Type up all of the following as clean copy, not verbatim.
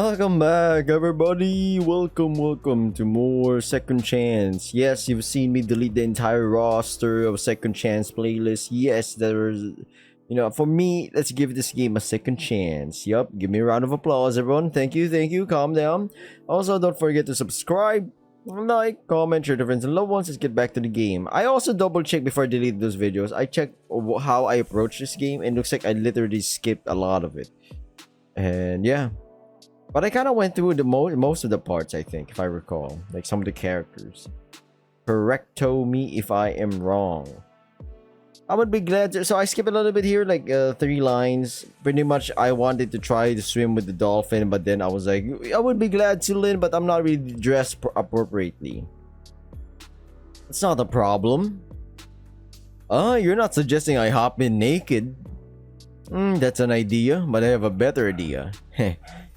Welcome back, everybody. Welcome to more Second Chance. Yes, you've seen me delete the entire roster of Second Chance playlist. Yes, there's, for me, let's give this game a second chance. Yup, give me a round of applause, everyone. Thank you. Calm down. Also, don't forget to subscribe, like, comment, share to friends and loved ones. Let's get back to the game. I also double check before I delete those videos. I checked how I approach this game, and it looks like I literally skipped a lot of it. And yeah. But I kind of went through the most of the parts, I think, if I recall. Like some of the characters. Correcto me if I am wrong. I would be glad to... So I skipped a little bit here, like 3 lines. Pretty much I wanted to try to swim with the dolphin, but then I was like, I would be glad to, Lyn, but I'm not really dressed appropriately. It's not a problem. You're not suggesting I hop in naked. That's an idea, but I have a better idea.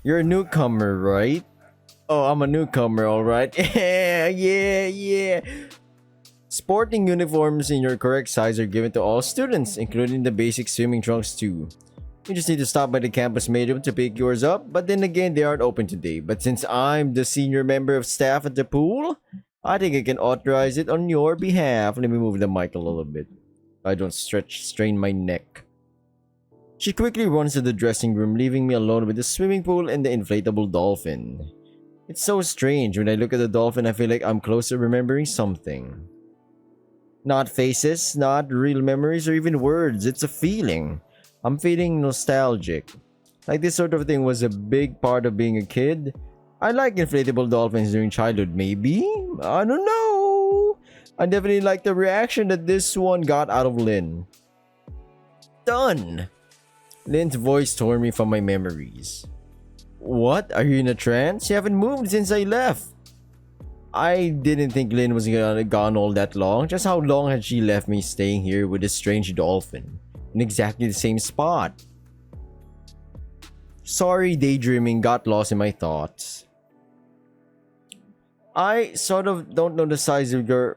You're a newcomer, right? Oh, I'm a newcomer, alright. Yeah. Sporting uniforms in your correct size are given to all students, including the basic swimming trunks too. You just need to stop by the campus medium to pick yours up, but then again, they aren't open today. But since I'm the senior member of staff at the pool, I think I can authorize it on your behalf. Let me move the mic a little bit. I don't strain my neck. She quickly runs to the dressing room, leaving me alone with the swimming pool and the inflatable dolphin. It's so strange. When I look at the dolphin, I feel like I'm close to remembering something. Not faces, not real memories, or even words. It's a feeling. I'm feeling nostalgic. Like this sort of thing was a big part of being a kid. I like inflatable dolphins during childhood, maybe? I don't know. I definitely like the reaction that this one got out of Lyn. Done! Lyn's voice tore me from my memories. What? Are you in a trance? You haven't moved since I left. I didn't think Lyn was gone all that long. Just how long had she left me staying here with this strange dolphin? In exactly the same spot. Sorry, daydreaming, got lost in my thoughts. I sort of don't know the size of the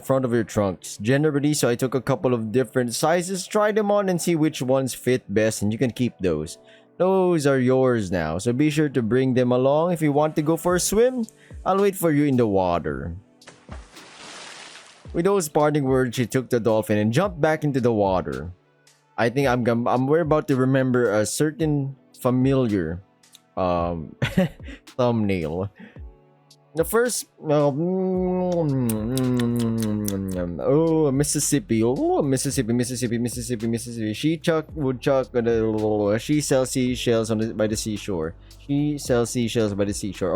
front of your trunks generally, so I took a couple of different sizes, tried them on and see which ones fit best, and you can keep those. Those are yours now, so be sure to bring them along if you want to go for a swim. I'll wait for you in the water. With those parting words, she took the dolphin and jumped back into the water. I think we're about to remember a certain familiar thumbnail. The first, Mississippi. She woodchuck. She sells seashells by the seashore.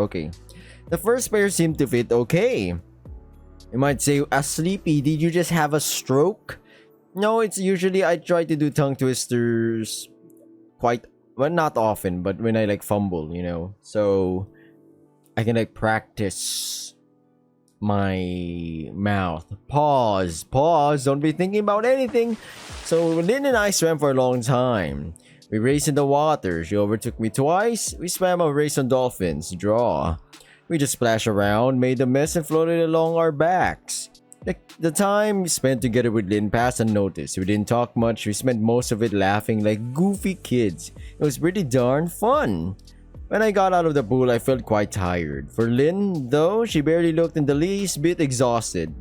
Okay. The first pair seemed to fit okay. You might say, sleepy, did you just have a stroke? No, it's usually I try to do tongue twisters not often, but when I fumble, so I can practice my mouth. Pause, don't be thinking about anything. So Lyn and I swam for a long time. We raced in the water. She overtook me twice. We swam a race on dolphins. Draw. We just splashed around, made a mess, and floated along our backs. The time we spent together with Lyn passed unnoticed. We didn't talk much. We spent most of it laughing like goofy kids. It was pretty darn fun. When I got out of the pool, I felt quite tired. For Lyn, though, she barely looked in the least bit exhausted.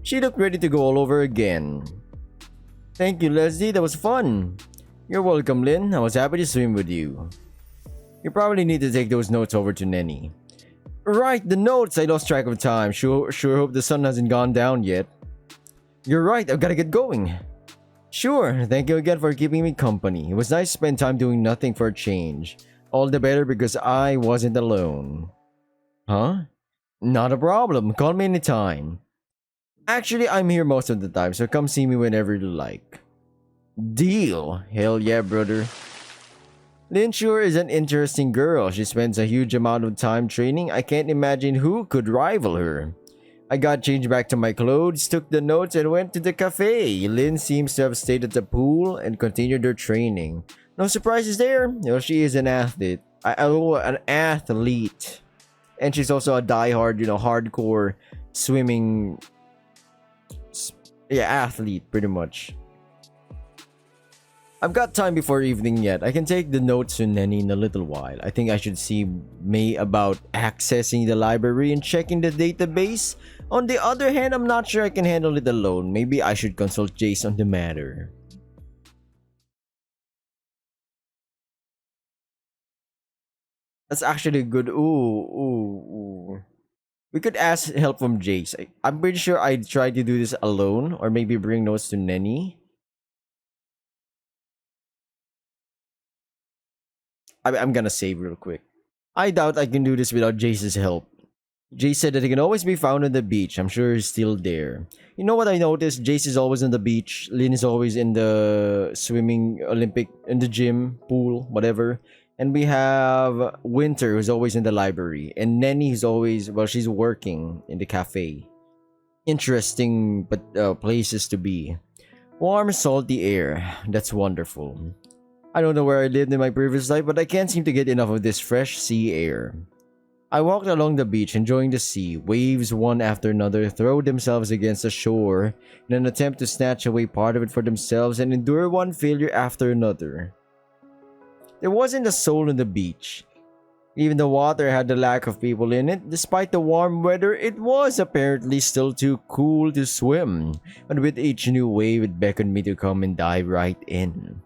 She looked ready to go all over again. Thank you, Leslie. That was fun. You're welcome, Lyn. I was happy to swim with you. You probably need to take those notes over to Neny. Right, the notes. I lost track of time. Sure hope the sun hasn't gone down yet. You're right. I've got to get going. Sure. Thank you again for keeping me company. It was nice to spend time doing nothing for a change. All the better because I wasn't alone. Huh? Not a problem. Call me anytime. Actually, I'm here most of the time, so come see me whenever you like. Deal. Hell yeah, brother. Lyn sure is an interesting girl. She spends a huge amount of time training. I can't imagine who could rival her. I got changed back to my clothes, took the notes, and went to the cafe. Lyn seems to have stayed at the pool and continued her training. No surprises there. She is an athlete. An athlete. And she's also a diehard, hardcore swimming athlete, pretty much. I've got time before evening yet. I can take the notes to Neny in a little while. I think I should see May about accessing the library and checking the database. On the other hand, I'm not sure I can handle it alone. Maybe I should consult Jace on the matter. That's actually good. Ooh. We could ask help from Jace. I'm pretty sure I'd try to do this alone, or maybe bring notes to Neny. I'm gonna save real quick. I doubt I can do this without Jace's help. Jace said that he can always be found on the beach. I'm sure he's still there. You know what I noticed? Jace is always on the beach. Lynn is always in the swimming Olympic, in the gym, pool, whatever. And we have Winter, who's always in the library. And Neny, who's always, well, she's working in the cafe. Interesting but places to be. Warm, salty air. That's wonderful. I don't know where I lived in my previous life, but I can't seem to get enough of this fresh sea air. I walked along the beach, enjoying the sea. Waves, one after another, throw themselves against the shore in an attempt to snatch away part of it for themselves and endure one failure after another. There wasn't a soul on the beach. Even the water had the lack of people in it. Despite the warm weather, it was apparently still too cool to swim. But with each new wave, it beckoned me to come and dive right in.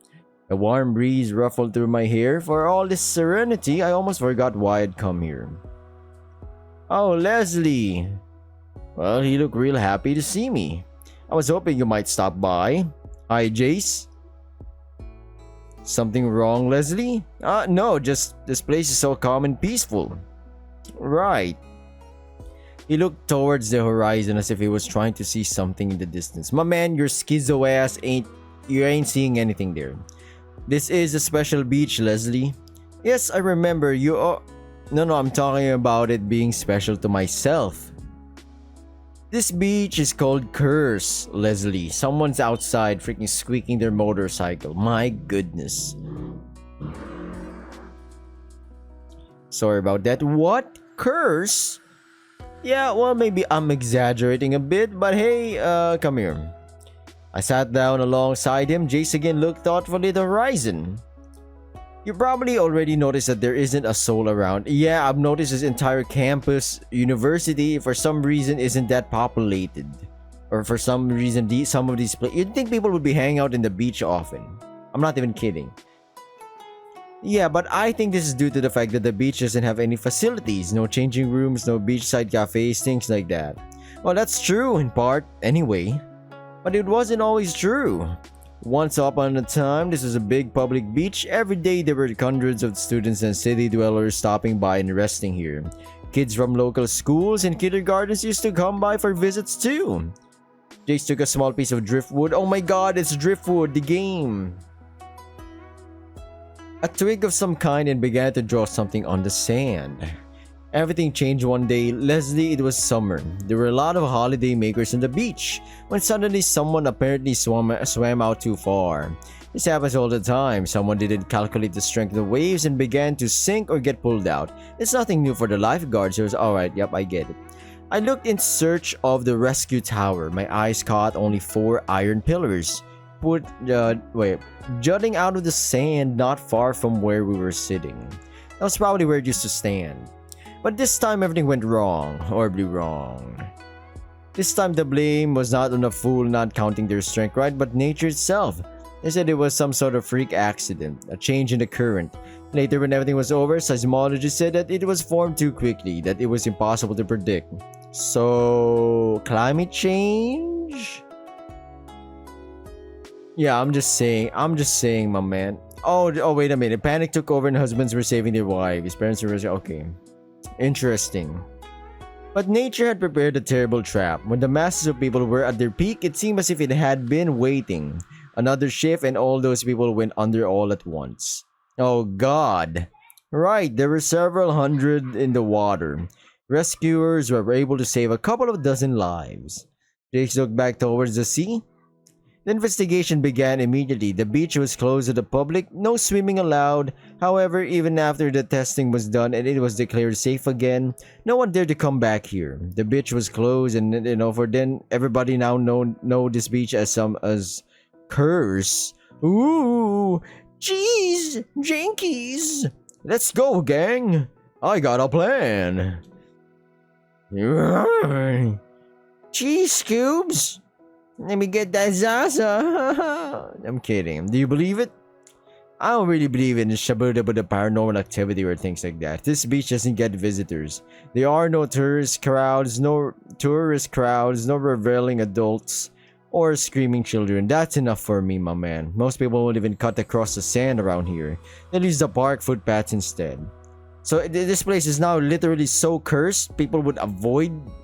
A warm breeze ruffled through my hair. For all this serenity, I almost forgot why I'd come here. Oh, Leslie! Well, you look real happy to see me. I was hoping you might stop by. Hi, Jace. Something wrong, Leslie? No, just this place is so calm and peaceful. Right. He looked towards the horizon as if he was trying to see something in the distance. My man, your schizo ass ain't seeing anything there. This is a special beach, Leslie. Yes, I remember you. No, I'm talking about it being special to myself. This beach is called Curse, Leslie. Someone's outside freaking squeaking their motorcycle. My goodness. Sorry about that. What? Curse? Yeah, well, maybe I'm exaggerating a bit, but hey, come here. I sat down alongside him. Jace again looked thoughtfully at the horizon. You probably already noticed that there isn't a soul around. Yeah, I've noticed this entire campus, university, for some reason isn't that populated. Or for some reason, some of these places, you'd think people would be hanging out in the beach often. I'm not even kidding. Yeah, but I think this is due to the fact that the beach doesn't have any facilities. No changing rooms, no beachside cafes, things like that. Well, that's true in part, anyway. But it wasn't always true. Once upon a time, this was a big public beach. Every day there were hundreds of students and city dwellers stopping by and resting here. Kids from local schools and kindergartens used to come by for visits too. Jace took a small piece of driftwood. Oh my god, it's driftwood, the game. A twig of some kind and began to draw something on the sand. Everything changed one day. Leslie, it was summer. There were a lot of holiday makers on the beach when suddenly someone apparently swam out too far. This happens all the time. Someone didn't calculate the strength of the waves and began to sink or get pulled out. It's nothing new for the lifeguards. It was alright, yep, I get it. I looked in search of the rescue tower. My eyes caught only 4 iron pillars jutting out of the sand not far from where we were sitting. That was probably where it used to stand. But this time everything went wrong, horribly wrong. This time the blame was not on a fool not counting their strength right, but nature itself. They said it was some sort of freak accident, a change in the current. Later when everything was over, seismologists said that it was formed too quickly, that it was impossible to predict. So, climate change? Yeah, I'm just saying, my man. Oh, wait a minute. Panic took over and husbands were saving their wives. Parents were... Okay. Interesting. But nature had prepared a terrible trap. When the masses of people were at their peak, it seemed as if it had been waiting. Another shift and all those people went under all at once. Oh god. Right, there were several hundred in the water. Rescuers were able to save a couple of dozen lives. Jake looked back towards the sea. The investigation began immediately. The beach was closed to the public, no swimming allowed. However, even after the testing was done and it was declared safe again, no one dared to come back here. The beach was closed and for then everybody now know this beach as Curse Ooh, jeez, Jinkies. Let's go, gang. I got a plan. Cheese Scoobs. Let me get that Zaza. I'm kidding. Do you believe it? I don't really believe in shabuda paranormal activity or things like that. This beach doesn't get visitors. There are no tourist crowds, no reveling adults, or screaming children. That's enough for me, my man. Most people won't even cut across the sand around here. They'll use the park footpaths instead. So this place is now literally so cursed, people would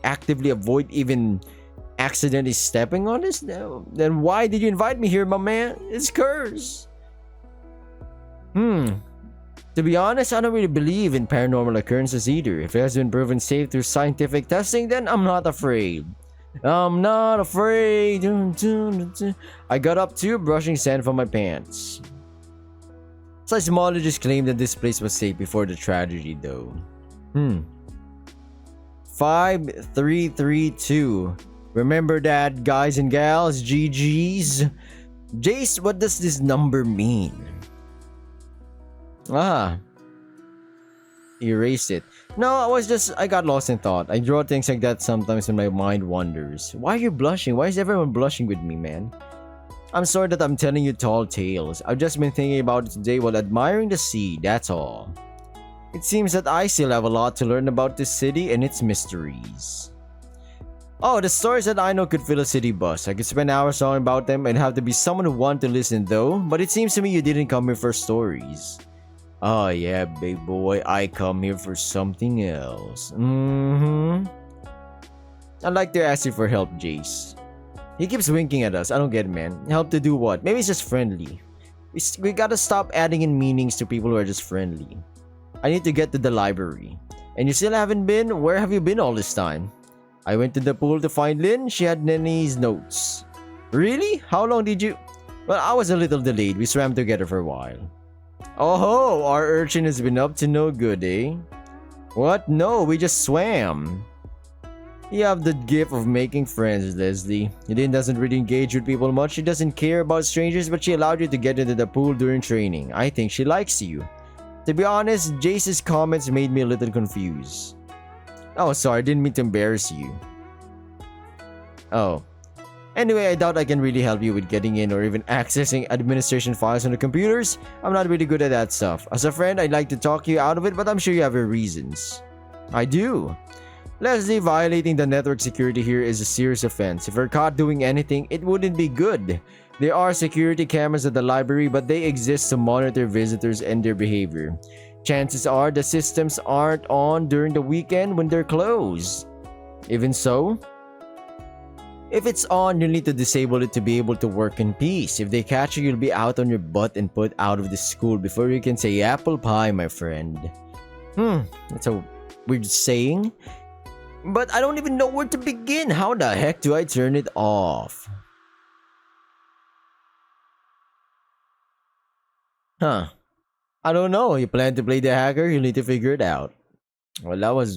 actively avoid even accidentally stepping on this? Then why did you invite me here, my man? It's cursed. To be honest, I don't really believe in paranormal occurrences either. If it has been proven safe through scientific testing, then I'm not afraid. I'm not afraid. I got up too, brushing sand from my pants. Seismologists claim that this place was safe before the tragedy, though. 5332. Remember that, guys and gals? GG's. Jace, what does this number mean? Erased it. No, I got lost in thought. I draw things like that sometimes when my mind wanders. Why are you blushing? Why is everyone blushing with me, man? I'm sorry that I'm telling you tall tales. I've just been thinking about it today while admiring the sea, that's all. It seems that I still have a lot to learn about this city and its mysteries. Oh, the stories that I know could fill a city bus. I could spend hours talking about them and have to be someone who wants to listen though, but it seems to me you didn't come here for stories. Oh yeah, big boy, I come here for something else. I'd like to ask you for help, Jace. He keeps winking at us. I don't get it, man. Help to do what? Maybe it's just friendly. We gotta stop adding in meanings to people who are just friendly. I need to get to the library. And you still haven't been? Where have you been all this time? I went to the pool to find Lynn. She had Neny's notes. Really? How long did you... Well, I was a little delayed. We swam together for a while. Oh, our urchin has been up to no good, eh? What? No, we just swam. You have the gift of making friends, Leslie. Elaine doesn't really engage with people much. She doesn't care about strangers, but she allowed you to get into the pool during training. I think she likes you. To be honest, Jace's comments made me a little confused. Oh, sorry, I didn't mean to embarrass you. Oh. Anyway, I doubt I can really help you with getting in or even accessing administration files on the computers. I'm not really good at that stuff. As a friend, I'd like to talk you out of it, but I'm sure you have your reasons. I do. Leslie, violating the network security here is a serious offense. If we're caught doing anything, it wouldn't be good. There are security cameras at the library, but they exist to monitor visitors and their behavior. Chances are the systems aren't on during the weekend when they're closed. Even so, if it's on, you'll need to disable it to be able to work in peace. If they catch you, you'll be out on your butt and put out of the school before you can say apple pie, my friend. That's a weird saying. But I don't even know where to begin. How the heck do I turn it off? I don't know. You plan to play the hacker? You need to figure it out. Well,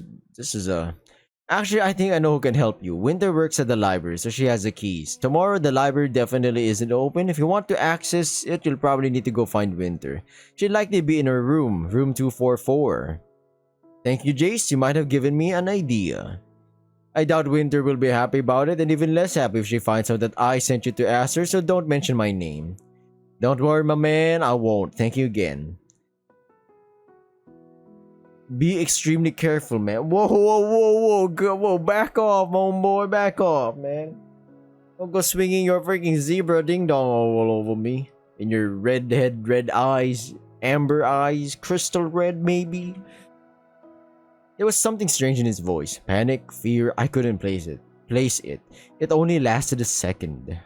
Actually, I think I know who can help you. Winter works at the library, so she has the keys. Tomorrow, the library definitely isn't open. If you want to access it, you'll probably need to go find Winter. She'd likely be in her room 244. Thank you, Jace. You might have given me an idea. I doubt Winter will be happy about it, and even less happy if she finds out that I sent you to ask her, so don't mention my name. Don't worry, my man. I won't. Thank you again. Be extremely careful, man. Whoa. Back off, homeboy. Back off, man. Don't go swinging your freaking zebra ding-dong all over me. In your red head, red eyes, amber eyes, crystal red, maybe. There was something strange in his voice. Panic, fear, I couldn't place it. It only lasted a second.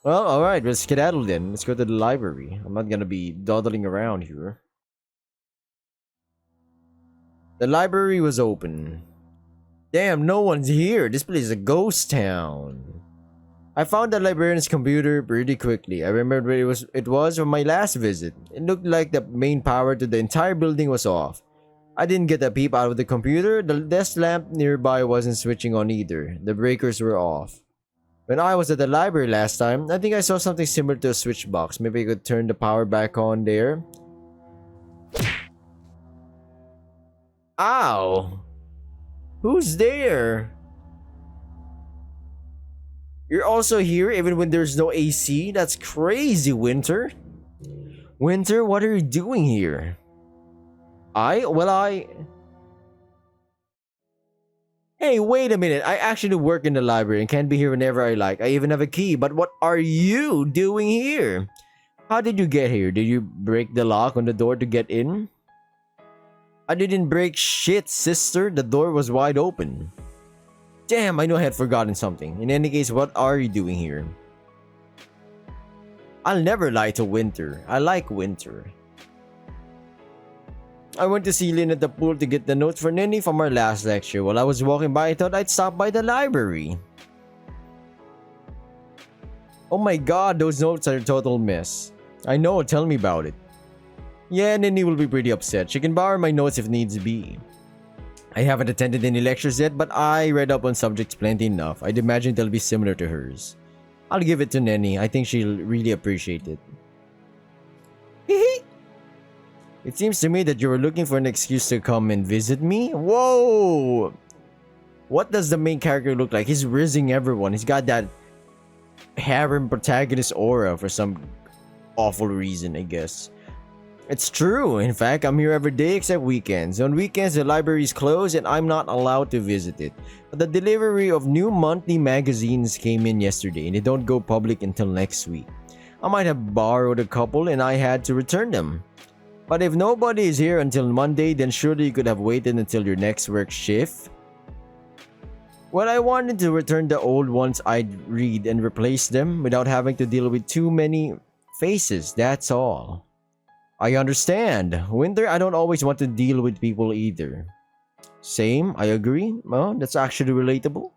Well, alright, let's skedaddle then. Let's go to the library. I'm not gonna be dawdling around here. The library was open. Damn, no one's here. This place is a ghost town. I found the librarian's computer pretty quickly. I remembered where it was from my last visit. It looked like the main power to the entire building was off. I didn't get a peep out of the computer. The desk lamp nearby wasn't switching on either. The breakers were off. When I was at the library last time, I think I saw something similar to a switch box. Maybe I could turn the power back on there. Ow! Who's there? You're also here even when there's no AC? That's crazy, Winter. Winter, what are you doing here? Hey, wait a minute. I actually work in the library and can be here whenever I like. I even have a key. But what are you doing here? How did you get here? Did you break the lock on the door to get in? I didn't break shit, sister. The door was wide open. Damn, I know I had forgotten something. In any case, what are you doing here? I'll never lie to Winter. I like Winter. I went to see Lynn at the pool to get the notes for Neny from our last lecture. While I was walking by, I thought I'd stop by the library. Oh my god, those notes are a total mess. I know, tell me about it. Yeah, Neny will be pretty upset. She can borrow my notes if needs be. I haven't attended any lectures yet, but I read up on subjects plenty enough. I'd imagine they'll be similar to hers. I'll give it to Neny. I think she'll really appreciate it. Hehe. It seems to me that you were looking for an excuse to come and visit me? Whoa! What does the main character look like? He's rizzing everyone. He's got that harem protagonist aura for some awful reason, I guess. It's true. In fact, I'm here every day except weekends. On weekends, the library is closed and I'm not allowed to visit it. But the delivery of new monthly magazines came in yesterday and they don't go public until next week. I might have borrowed a couple and I had to return them. But if nobody is here until Monday, then surely you could have waited until your next work shift. Well, I wanted to return the old ones I'd read and replace them without having to deal with too many faces, that's all. I understand. Winter, I don't always want to deal with people either. Same, I agree. Well, that's actually relatable.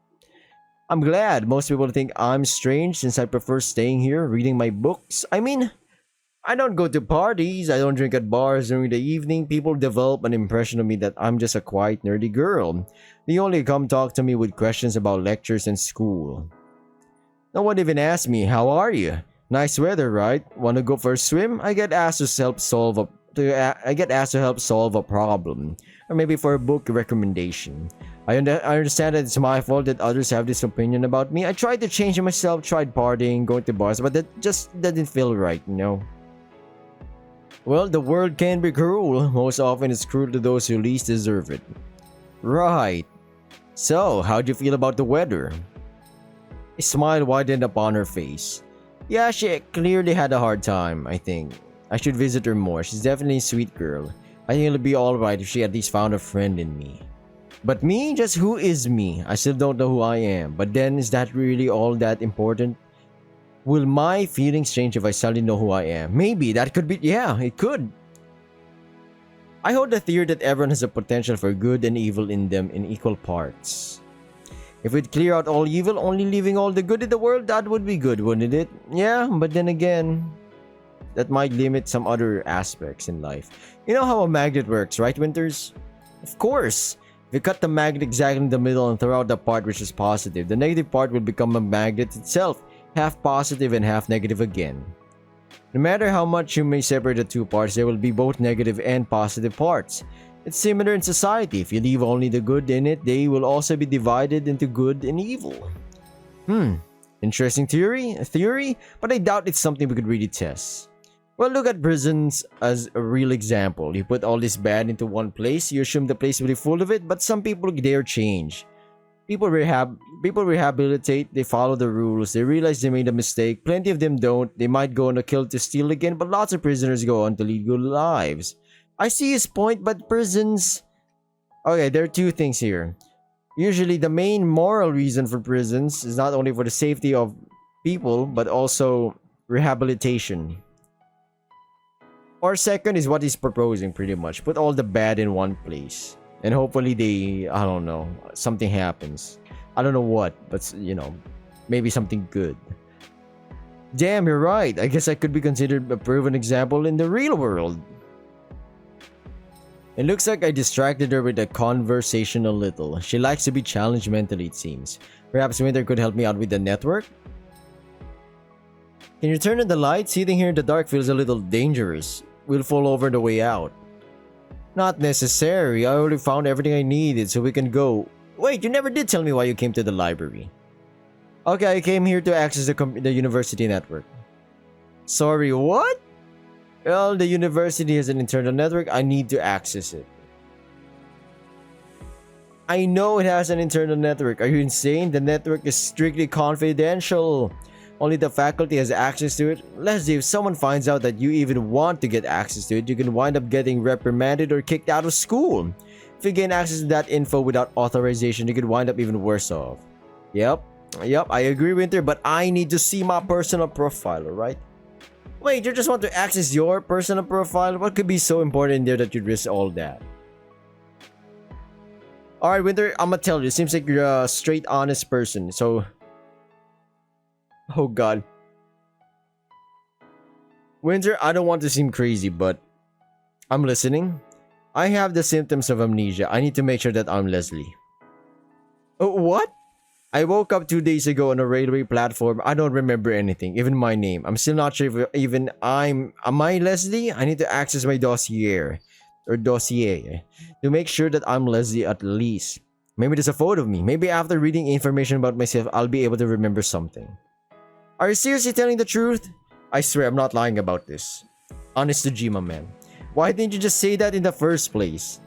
I'm glad. Most people think I'm strange since I prefer staying here, reading my books. I mean, I don't go to parties, I don't drink at bars during the evening. People develop an impression of me that I'm just a quiet, nerdy girl. They only come talk to me with questions about lectures and school. No one even asks me, how are you? Nice weather, right? Want to go for a swim? I get asked to help solve a problem, or maybe for a book recommendation. I understand that it's my fault that others have this opinion about me. I tried to change myself, tried partying, going to bars, but that just didn't feel right, you know? Well, the world can be cruel. Most often it's cruel to those who least deserve it. Right. So, how'd you feel about the weather? A smile widened upon her face. Yeah, she clearly had a hard time, I think. I should visit her more. She's definitely a sweet girl. I think it'll be alright if she at least found a friend in me. But me? Just who is me? I still don't know who I am. But then, is that really all that important? Will my feelings change if I suddenly know who I am? Maybe, that could be, yeah, it could. I hold the theory that everyone has a potential for good and evil in them in equal parts. If we'd clear out all evil, only leaving all the good in the world, that would be good, wouldn't it? Yeah, but then again, that might limit some other aspects in life. You know how a magnet works, right, Winters? Of course! If you cut the magnet exactly in the middle and throw out the part which is positive, the negative part will become a magnet itself, half positive and half negative again. No matter how much you may separate the two parts, there will be both negative and positive parts. It's similar in society. If you leave only the good in it, they will also be divided into good and evil. Interesting theory, but I doubt it's something we could really test. Well, look at prisons as a real example. You put all this bad into one place, you assume the place will be full of it, but some people dare change. People rehabilitate, they follow the rules, they realize they made a mistake. Plenty of them don't. They might go on a kill to steal again, but lots of prisoners go on to lead good lives. I see his point, but prisons... Okay, there are two things here. Usually, the main moral reason for prisons is not only for the safety of people, but also rehabilitation. Or second is what he's proposing, pretty much. Put all the bad in one place. And hopefully I don't know, something happens. I don't know what, but, you know, maybe something good. Damn, you're right. I guess I could be considered a proven example in the real world. It looks like I distracted her with the conversation a little. She likes to be challenged mentally, it seems. Perhaps Winter could help me out with the network? Can you turn on the light? Sitting here in the dark feels a little dangerous. We'll fall over the way out. Not necessary. I already found everything I needed, so we can go. Wait, you never did tell me why you came to the library. Okay, I came here to access the university network. Sorry, what? Well, the university has an internal network. I need to access it. I know it has an internal network. Are you insane? The network is strictly confidential. Only the faculty has access to it. Leslie, if someone finds out that you even want to get access to it, you can wind up getting reprimanded or kicked out of school. If you gain access to that info without authorization, you could wind up even worse off. Yep, I agree, Winter, but I need to see my personal profile, alright? Wait, you just want to access your personal profile? What could be so important in there that you'd risk all that? Alright, Winter, I'ma tell you, it seems like you're a straight, honest person, so... Oh god. Winter, I don't want to seem crazy, but... I'm listening. I have the symptoms of amnesia. I need to make sure that I'm Leslie. Oh, what? I woke up 2 days ago on a railway platform. I don't remember anything, even my name. I'm still not sure if even am I Leslie? I need to access my dossier to make sure that I'm Leslie at least. Maybe there's a photo of me. Maybe after reading information about myself, I'll be able to remember something. Are you seriously telling the truth? I swear I'm not lying about this. Honest to G, my man. Why didn't you just say that in the first place?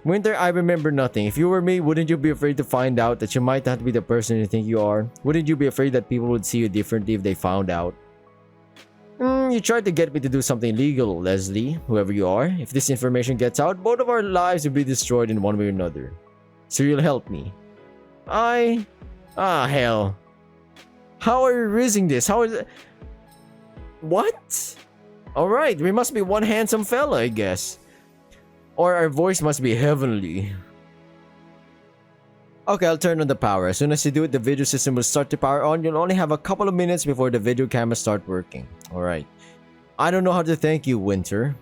Winter, I remember nothing. If you were me, wouldn't you be afraid to find out that you might not be the person you think you are? Wouldn't you be afraid that people would see you differently if they found out? You tried to get me to do something illegal, Leslie, whoever you are. If this information gets out, both of our lives will be destroyed in one way or another. So you'll help me. Hell. How are you risking this? How is it? What? Alright, we must be one handsome fella, I guess. Or our voice must be heavenly. Okay, I'll turn on the power. As soon as you do it, the video system will start to power on. You'll only have a couple of minutes before the video cameras start working. Alright. I don't know how to thank you, Winter.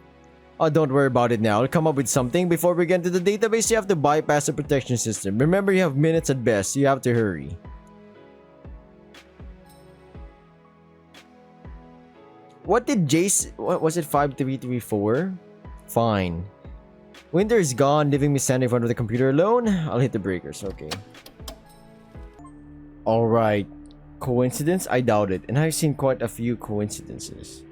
Oh, don't worry about it now. I'll come up with something. Before we get into the database, you have to bypass the protection system. Remember, you have minutes at best, so you have to hurry. What did Jace... What was it? 5334? Fine. Winter is gone, leaving me standing in front of the computer alone. I'll hit the breakers. Okay. Alright. Coincidence? I doubt it. And I've seen quite a few coincidences.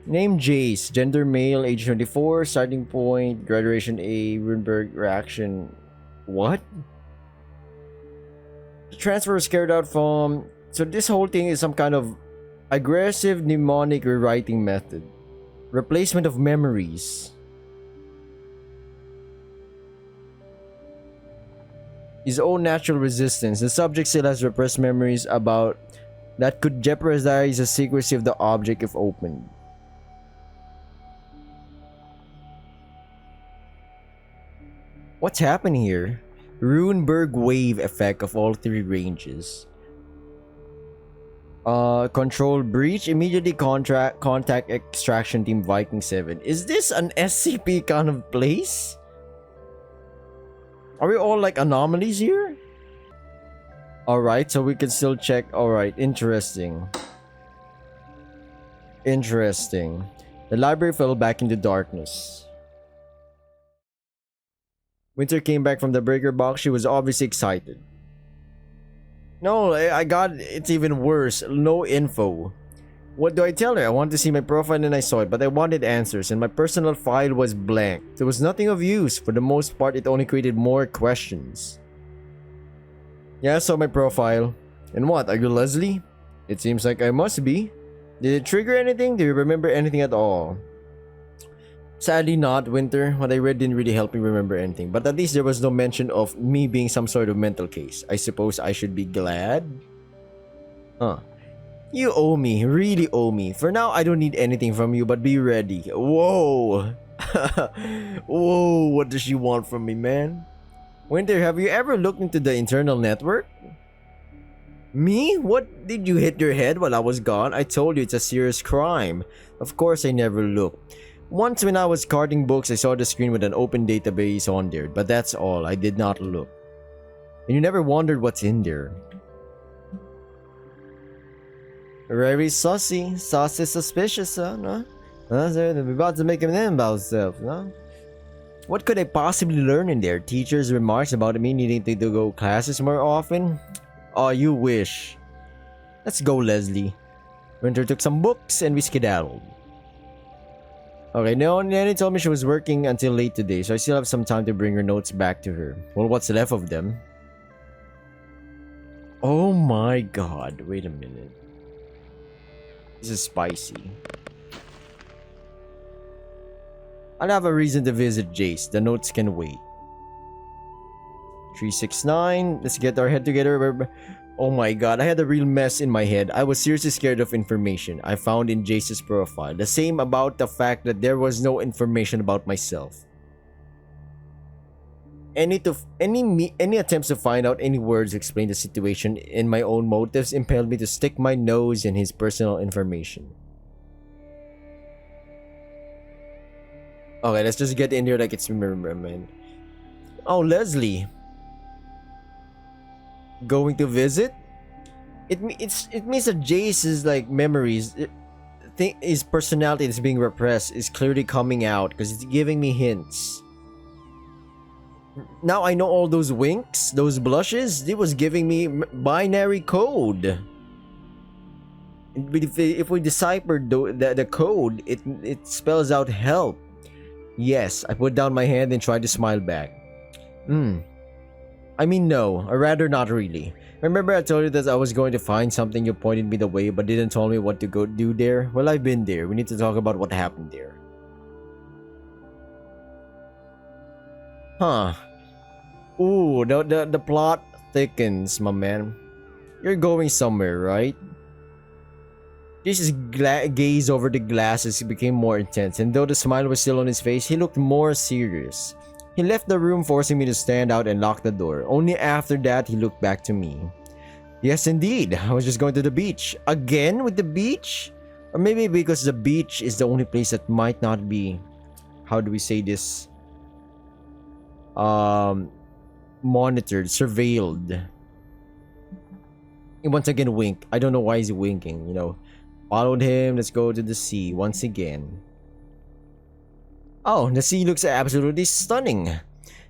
Name Jace. Gender male. Age 24. Starting point. Graduation A. Runberg reaction. What? The transfer was carried out from... So this whole thing is some kind of aggressive mnemonic rewriting method. Replacement of memories. His own natural resistance. The subject still has repressed memories about that could jeopardize the secrecy of the object if opened. What's happening here? Runberg wave effect of all three ranges. Control breach. Immediately contact extraction team Viking 7. Is this an SCP kind of place? Are we all like anomalies here? Alright, so we can still check. Alright, interesting. Interesting. The library fell back into darkness. Winter came back from the breaker box. She was obviously excited. No, I got it's even worse. No info. What do I tell her? I wanted to see my profile and I saw it, but I wanted answers and my personal file was blank. There was nothing of use. For the most part, it only created more questions. Yeah, I saw my profile. And what? Are you Leslie? It seems like I must be. Did it trigger anything? Do you remember anything at all? Sadly not, Winter. What I read didn't really help me remember anything. But at least there was no mention of me being some sort of mental case. I suppose I should be glad? Huh. You owe me. Really owe me. For now, I don't need anything from you, but be ready. Whoa. Whoa, what does she want from me, man? Winter, have you ever looked into the internal network? Me? What? Did you hit your head while I was gone? I told you it's a serious crime. Of course I never looked. Once when I was carting books, I saw the screen with an open database on there, but that's all. I did not look. And you never wondered what's in there. Very saucy. Saucy suspicious, no? They're about to make a name about themselves, no? What could I possibly learn in there? Teachers' remarks about me needing to go classes more often? Oh, you wish. Let's go, Leslie. Winter took some books and we skedaddled. Okay, no, Neny told me she was working until late today, so I still have some time to bring her notes back to her. Well, what's left of them? Oh my god, wait a minute. This is spicy. I'll have a reason to visit Jace. The notes can wait. 369. Let's get our head together. Oh my god, I had a real mess in my head. I was seriously scared of information I found in Jace's profile. The same about the fact that there was no information about myself. Any attempts to find out any words to explain the situation in my own motives impelled me to stick my nose in his personal information. Okay, let's just get in here like it's man. Oh, Leslie. Going to visit? It means that Jace's like memories, his personality that's being repressed is clearly coming out because it's giving me hints. Now I know all those winks, those blushes. It was giving me binary code. If we deciphered the code, it spells out help. Yes, I put down my hand and tried to smile back. I mean, no, or rather not really. Remember I told you that I was going to find something, you pointed me the way but didn't tell me what to go do there? Well, I've been there. We need to talk about what happened there. Huh. Ooh, the plot thickens, my man. You're going somewhere, right? Jason's gaze over the glasses became more intense, and though the smile was still on his face, he looked more serious. He left the room, forcing me to stand out and lock the door. Only after that, he looked back to me. Yes, indeed. I was just going to the beach. Again with the beach? Or maybe because the beach is the only place that might not be, how do we say this? Monitored, surveilled. He once again winked. I don't know why he's winking, you know. Followed him. Let's go to the sea once again. Oh, the sea looks absolutely stunning.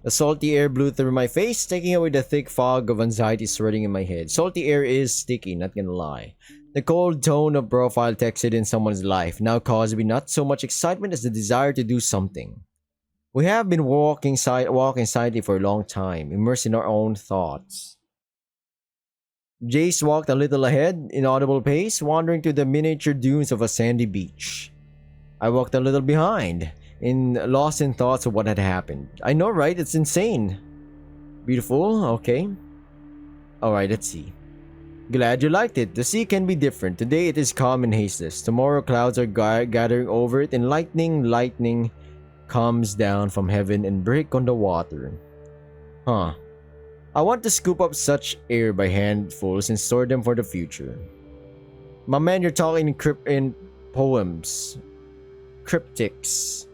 The salty air blew through my face, taking away the thick fog of anxiety swirling in my head. Salty air is sticky, not gonna lie. The cold tone of profile texted in someone's life now caused me not so much excitement as the desire to do something. We have been walking silently for a long time, immersed in our own thoughts. Jace walked a little ahead, inaudible pace, wandering through the miniature dunes of a sandy beach. I walked a little behind, lost in thoughts of what had happened. I know, right? It's insane. Beautiful, okay. Alright, let's see. Glad you liked it. The sea can be different. Today it is calm and hasteless. Tomorrow clouds are gathering over it and lightning comes down from heaven and break on the water. Huh. I want to scoop up such air by handfuls and store them for the future. My man, you're talking in poems. Cryptics.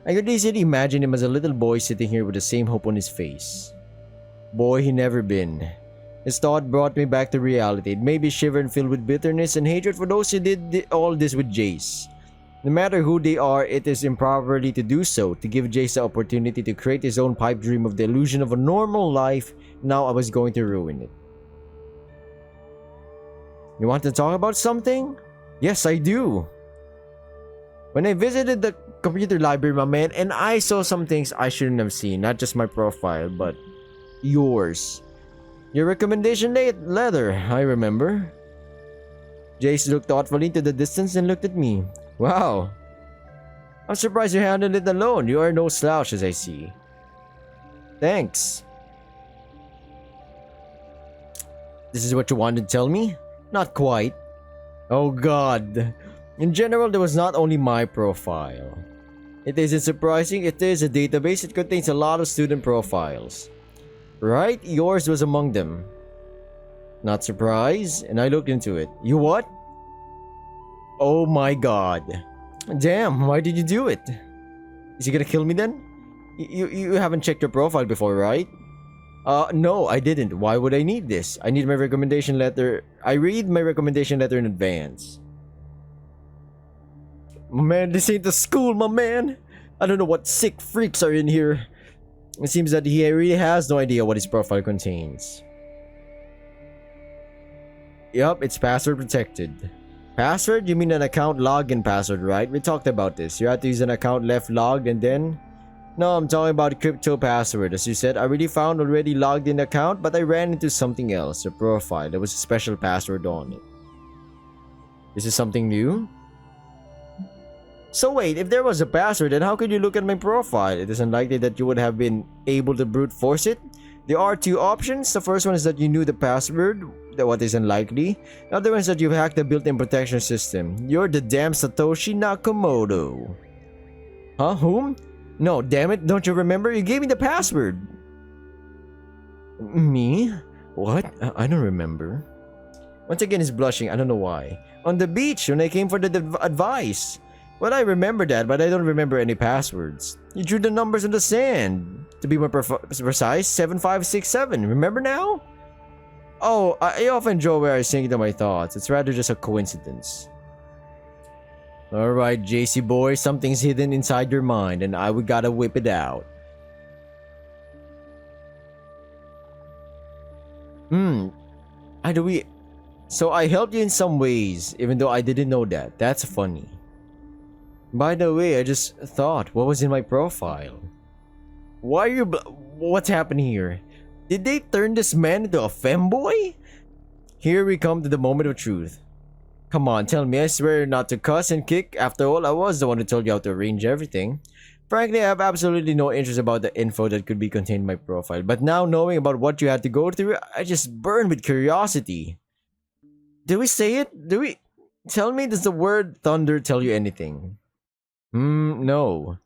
I could easily imagine him as a little boy sitting here with the same hope on his face. Boy he never been. His thought brought me back to reality. It made me shiver and filled with bitterness and hatred for those who did all this with Jace. No matter who they are, it is improperly to do so, to give Jace the opportunity to create his own pipe dream of the illusion of a normal life. Now I was going to ruin it. You want to talk about something? Yes, I do. When I visited the computer library, my man, and I saw some things I shouldn't have seen. Not just my profile, but yours. Your recommendation letter, I remember. Jace looked thoughtfully into the distance and looked at me. Wow. I'm surprised you handled it alone. You are no slouch, as I see. Thanks. This is what you wanted to tell me? Not quite. Oh god. In general, there was not only my profile. It isn't surprising. It is a database. It contains a lot of student profiles. Right? Yours was among them. Not surprised. And I looked into it. You what? Oh my god. Damn, why did you do it? Is he gonna kill me then? You haven't checked your profile before, right? No, I didn't. Why would I need this? I need my recommendation letter. I read my recommendation letter in advance. My man, this ain't the school, my man. I don't know what sick freaks are in here. It seems that he really has no idea what his profile contains. Yup, it's password protected. Password? You mean an account login password, right? We talked about this. You had to use an account left logged and then... No, I'm talking about crypto password. As you said, I already found already logged in account, but I ran into something else, a profile. There was a special password on it. This is something new? So wait, if there was a password, then how could you look at my profile? It is unlikely that you would have been able to brute force it. There are two options. The first one is that you knew the password. What is unlikely. The other one is that you've hacked the built-in protection system. You're the damn Satoshi Nakamoto. Huh? Whom? No, damn it, don't you remember? You gave me the password. Me? What? I don't remember. Once again, he's blushing. I don't know why. On the beach, when I came for the advice. Well, I remember that, but I don't remember any passwords. You drew the numbers in the sand. To be more precise, 7567. Remember now? Oh, I often draw where I sink into my thoughts. It's rather just a coincidence. Alright, JC boy, something's hidden inside your mind and we gotta whip it out. How do we... So I helped you in some ways, even though I didn't know that. That's funny. By the way, I just thought, what was in my profile? Why are you... What's happening here? Did they turn this man into a femboy? Here we come to the moment of truth. Come on, tell me, I swear not to cuss and kick. After all, I was the one who told you how to arrange everything. Frankly, I have absolutely no interest about the info that could be contained in my profile. But now knowing about what you had to go through, I just burn with curiosity. Do we say it? Do we... Tell me, does the word thunder tell you anything? No.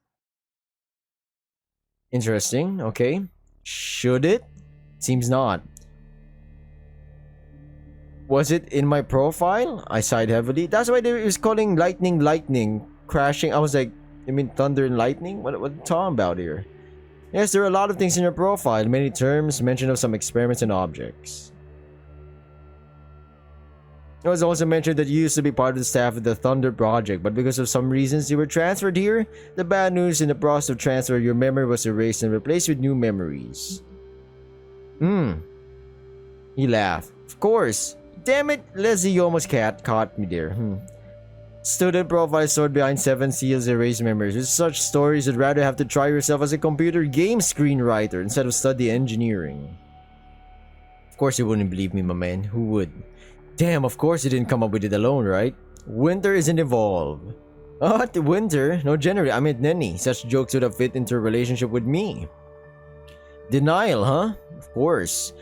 Interesting, okay. Should it? Seems not. Was it in my profile? I sighed heavily. That's why they was calling lightning, crashing. I was like, you mean thunder and lightning? What are you talking about here? Yes, there are a lot of things in your profile. Many terms, mention of some experiments and objects. It was also mentioned that you used to be part of the staff of the Thunder Project, but because of some reasons you were transferred here. The bad news, in the process of transfer, your memory was erased and replaced with new memories. He laughed. Of course. Damn it, Leslie, you almost caught me there. Student profile stored behind 7 seals erased memories. With such stories, you'd rather have to try yourself as a computer game screenwriter instead of study engineering. Of course you wouldn't believe me, my man. Who would? Damn, of course you didn't come up with it alone, right? Winter isn't evolved. What? Winter? No, generally, I meant Neny. Such jokes would have fit into a relationship with me. Denial, huh? Of course.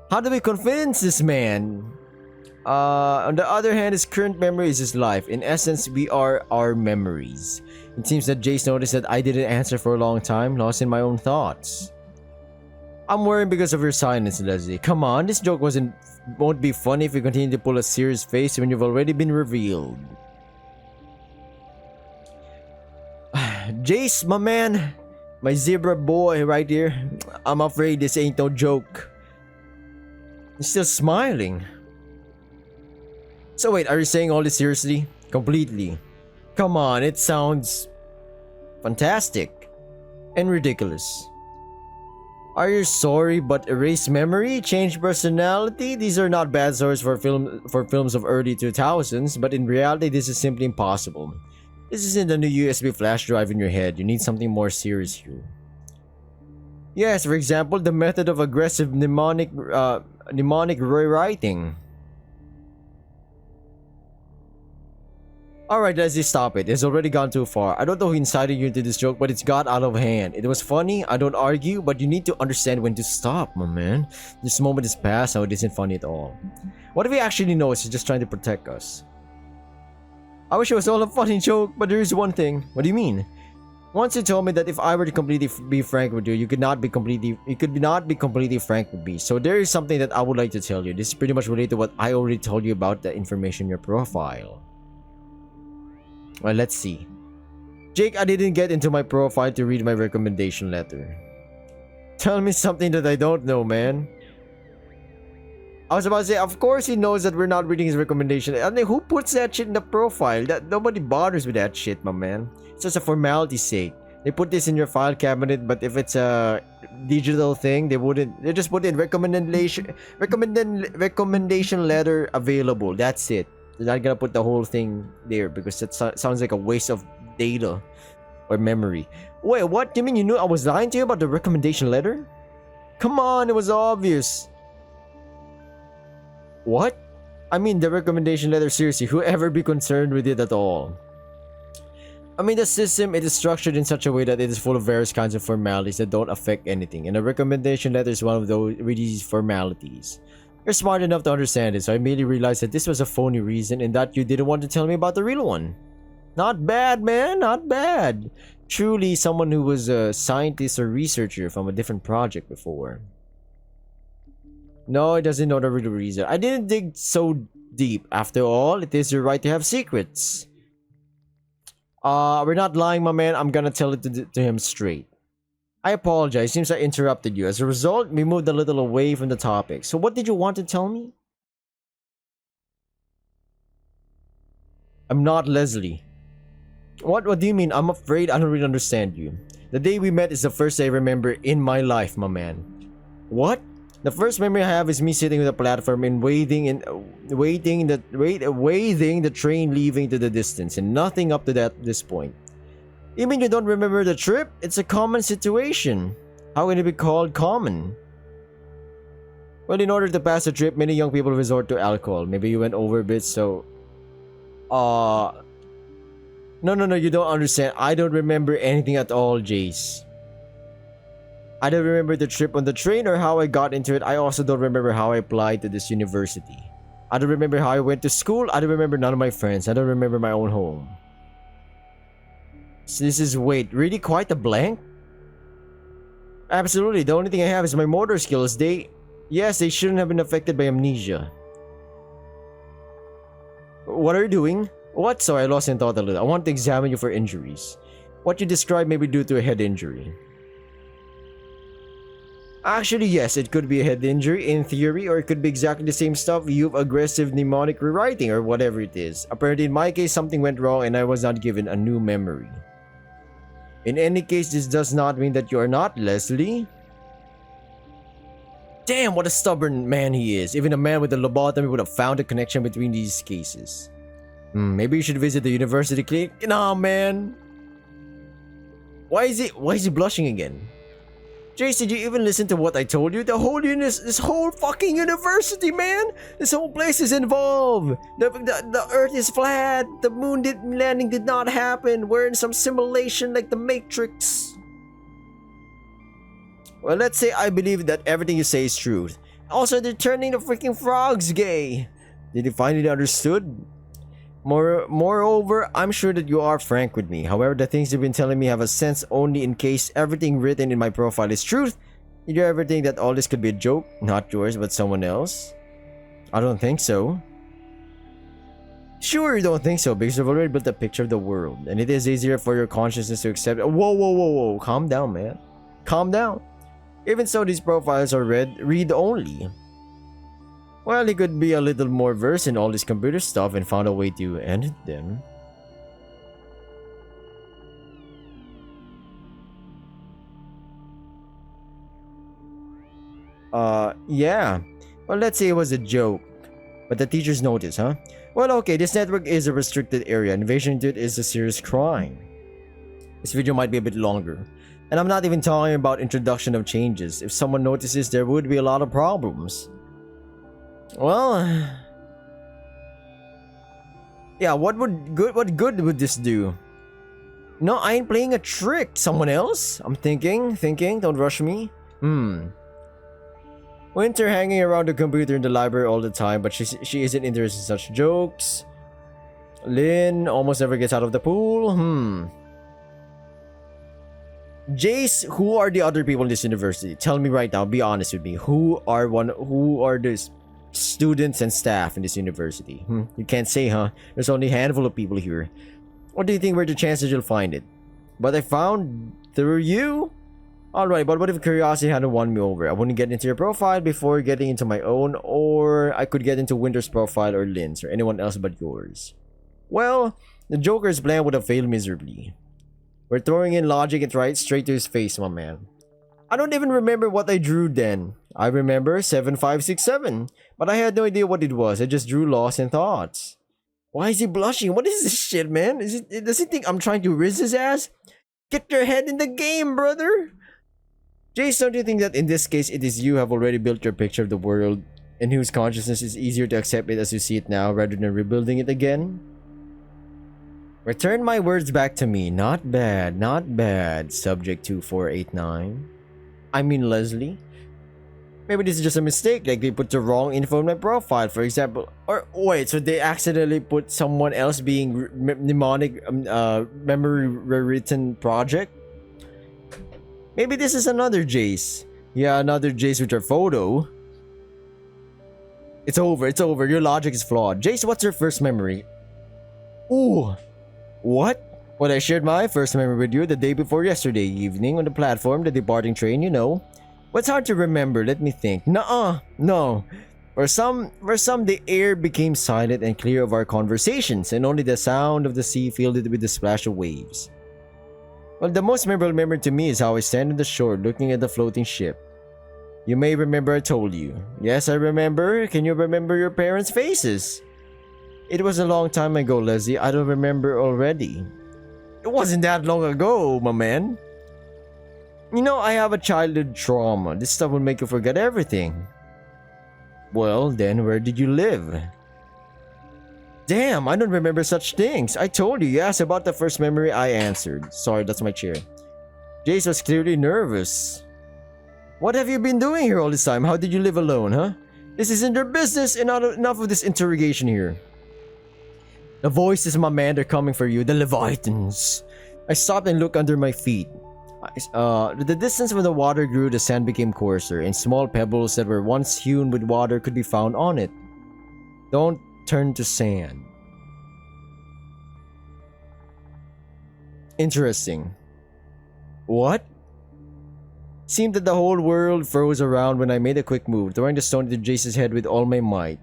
How do we convince this man? On the other hand, his current memory is his life. In essence, we are our memories. It seems that Jace noticed that I didn't answer for a long time, lost in my own thoughts. I'm worried because of your silence, Leslie. Come on, this joke won't be funny if you continue to pull a serious face when you've already been revealed. Jace, my man, my zebra boy right here. I'm afraid this ain't no joke. He's still smiling. So wait, are you saying all this seriously? Completely. Come on, it sounds fantastic and ridiculous. Are you sorry but erased memory, changed personality? These are not bad stories for films of early 2000s, but in reality this is simply impossible. This isn't a new USB flash drive in your head. You need something more serious here. Yes, for example, the method of aggressive mnemonic rewriting. Alright, Leslie, stop it. It's already gone too far. I don't know who incited you into this joke, but it's got out of hand. It was funny, I don't argue, but you need to understand when to stop, my man. This moment is past, now it isn't funny at all. What if he actually knows he's just trying to protect us? I wish it was all a funny joke, but there is one thing. What do you mean? Once you told me that if I were to completely be frank with you, you could not be completely frank with me. So there is something that I would like to tell you. This is pretty much related to what I already told you about the information in your profile. Well, let's see. Jake, I didn't get into my profile to read my recommendation letter. Tell me something that I don't know, man. I was about to say, of course he knows that we're not reading his recommendation. I mean, who puts that shit in the profile? That nobody bothers with that shit, my man. It's just a formality's sake. They put this in your file cabinet, but if it's a digital thing, they wouldn't. They just put in recommendation letter available. That's it. They're not gonna put the whole thing there because that sounds like a waste of data or memory. Wait, what? Do you mean you knew I was lying to you about the recommendation letter? Come on, it was obvious. What? I mean the recommendation letter, seriously, whoever be concerned with it at all. I mean the system, it is structured in such a way that it is full of various kinds of formalities that don't affect anything, and a recommendation letter is one of these formalities. You're smart enough to understand it, so I immediately realized that this was a phony reason and that you didn't want to tell me about the real one. Not bad, man, not bad. Truly someone who was a scientist or researcher from a different project before. No, it doesn't know the real reason. I didn't dig so deep. After all, it is your right to have secrets. We're not lying, my man. I'm gonna tell it to him straight. I apologize. Seems I interrupted you. As a result, we moved a little away from the topic. So what did you want to tell me? I'm not Leslie. What do you mean? I'm afraid I don't really understand you. The day we met is the first day I remember in my life, my man. What? The first memory I have is me sitting on the platform and waiting the train leaving to the distance, and nothing up to this point. You mean you don't remember the trip? It's a common situation. How can it be called common? Well, in order to pass the trip, many young people resort to alcohol. Maybe you went over a bit, so... No, you don't understand. I don't remember anything at all, Jace. I don't remember the trip on the train or how I got into it. I also don't remember how I applied to this university. I don't remember how I went to school. I don't remember none of my friends. I don't remember my own home. So this is, wait, really quite a blank? Absolutely. The only thing I have is my motor skills. Yes, they shouldn't have been affected by amnesia. What are you doing? What? Sorry, I lost in thought a little. I want to examine you for injuries. What you described may be due to a head injury. Actually, yes, it could be a head injury in theory, or it could be exactly the same stuff. You've aggressive mnemonic rewriting or whatever it is. Apparently, in my case, something went wrong and I was not given a new memory. In any case, this does not mean that you are not Leslie. Damn, what a stubborn man he is. Even a man with a lobotomy would have found a connection between these cases. Maybe you should visit the university clinic. Nah, man. Why is he blushing again? Jace, did you even listen to what I told you? The whole this whole fucking university, man! This whole place is involved! The earth is flat! The moon landing did not happen! We're in some simulation like the Matrix! Well, let's say I believe that everything you say is true. Also, they're turning the freaking frogs gay! Did you finally understood? Moreover, I'm sure that you are frank with me. However, the things you've been telling me have a sense only in case everything written in my profile is truth. Did you ever think that all this could be a joke? Not yours, but someone else? I don't think so. Sure, you don't think so, because you've already built a picture of the world, and it is easier for your consciousness to accept. Whoa. Calm down, man. Calm down. Even so, these profiles are read only. Well, he could be a little more versed in all this computer stuff and found a way to end them. Yeah. Well, let's say it was a joke. But the teachers noticed, huh? Well, okay, this network is a restricted area. Invasion into it is a serious crime. This video might be a bit longer. And I'm not even talking about introduction of changes. If someone notices, there would be a lot of problems. Well, yeah, what good would this do? No, I ain't playing a trick. Someone else? I'm thinking, don't rush me. Winter hanging around the computer in the library all the time, but she isn't interested in such jokes. Lynn almost never gets out of the pool. Jace, who are the other people in this university? Tell me right now, be honest with me. Who are the students and staff in this university? You can't say, huh? There's only a handful of people here. What do you think were the chances you'll find it? But I found through you? Alright, but what if curiosity hadn't won me over? I wouldn't get into your profile before getting into my own, or I could get into Winter's profile or Lynn's or anyone else but yours. Well, the Joker's plan would have failed miserably. We're throwing in logic and right straight to his face, my man. I don't even remember what I drew then. I remember 7567, but I had no idea what it was. I just drew lost in thoughts. Why is he blushing? What is this shit, man? Does he think I'm trying to riz his ass? Get your head in the game, brother! Jace, don't you think that in this case it is you who have already built your picture of the world and whose consciousness is easier to accept it as you see it now rather than rebuilding it again? Return my words back to me. Not bad, not bad, Subject 2489. I mean Leslie. Maybe this is just a mistake, like they put the wrong info in my profile, for example. Or wait, so they accidentally put someone else being mnemonic memory rewritten project? Maybe this is another Jace. Yeah, another Jace with your photo. It's over, it's over. Your logic is flawed. Jace, what's your first memory? Ooh. What? Well, I shared my first memory with you the day before yesterday evening on the platform, the departing train, you know. What's hard to remember? Let me think. Nuh-uh. No. For some, the air became silent and clear of our conversations, and only the sound of the sea filled it with the splash of waves. Well, the most memorable memory to me is how I stand on the shore looking at the floating ship. You may remember I told you. Yes, I remember. Can you remember your parents' faces? It was a long time ago, Leslie. I don't remember already. It wasn't that long ago, my man. You know, I have a childhood trauma. This stuff will make you forget everything. Well, then, where did you live? Damn, I don't remember such things. I told you asked about the first memory. I answered. Sorry, that's my chair. Jace was clearly nervous. What have you been doing here all this time? How did you live alone, huh? This isn't your business, and enough of this interrogation here. The voices, my man, they're coming for you. The Leviathans. I stopped and looked under my feet. The distance from the water grew, the sand became coarser, and small pebbles that were once hewn with water could be found on it. Don't turn to sand. Interesting. What? Seemed that the whole world froze around when I made a quick move, throwing the stone into Jace's head with all my might.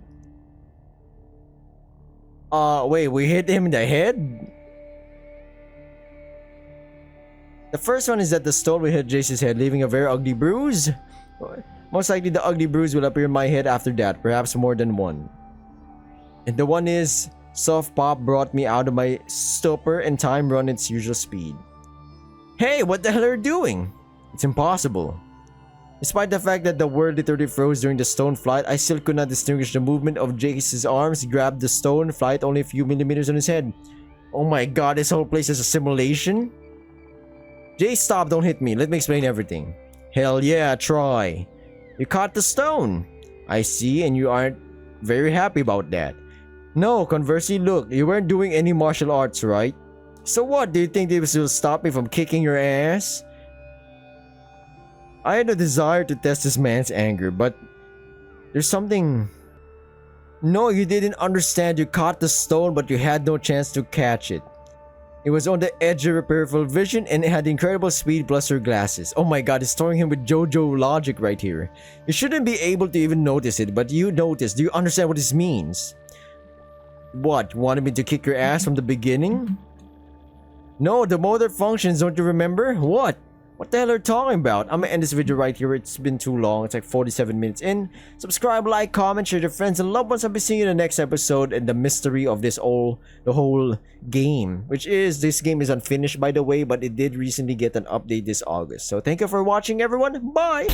Wait, we hit him in the head? The first one is that the stone will hit Jace's head, leaving a very ugly bruise. Most likely the ugly bruise will appear in my head after that, perhaps more than one. And the one is, soft pop brought me out of my stupor and time run its usual speed. Hey, what the hell are you doing? It's impossible. Despite the fact that the world literally froze during the stone flight, I still could not distinguish the movement of Jace's arms. He grabbed the stone flight only a few millimeters on his head. Oh my god, this whole place is a simulation? Jace, stop, don't hit me. Let me explain everything. Hell yeah, try. You caught the stone. I see, and you aren't very happy about that. No, conversely, look, you weren't doing any martial arts, right? So what, do you think this will stop me from kicking your ass? I had a desire to test this man's anger, but there's something... No, you didn't understand. You caught the stone, but you had no chance to catch it. It was on the edge of your peripheral vision, and it had incredible speed plus your glasses. Oh my god, it's throwing him with JoJo logic right here. You shouldn't be able to even notice it, but you noticed. Do you understand what this means? What, you wanted me to kick your ass from the beginning? No, the motor functions, don't you remember? What? What the hell are you talking about? I'm gonna end this video right here. It's been too long. It's like 47 minutes in. Subscribe, like, comment, share to your friends and loved ones. I'll be seeing you in the next episode and the mystery of the whole game. Which is, this game is unfinished by the way, but it did recently get an update this August. So thank you for watching everyone. Bye!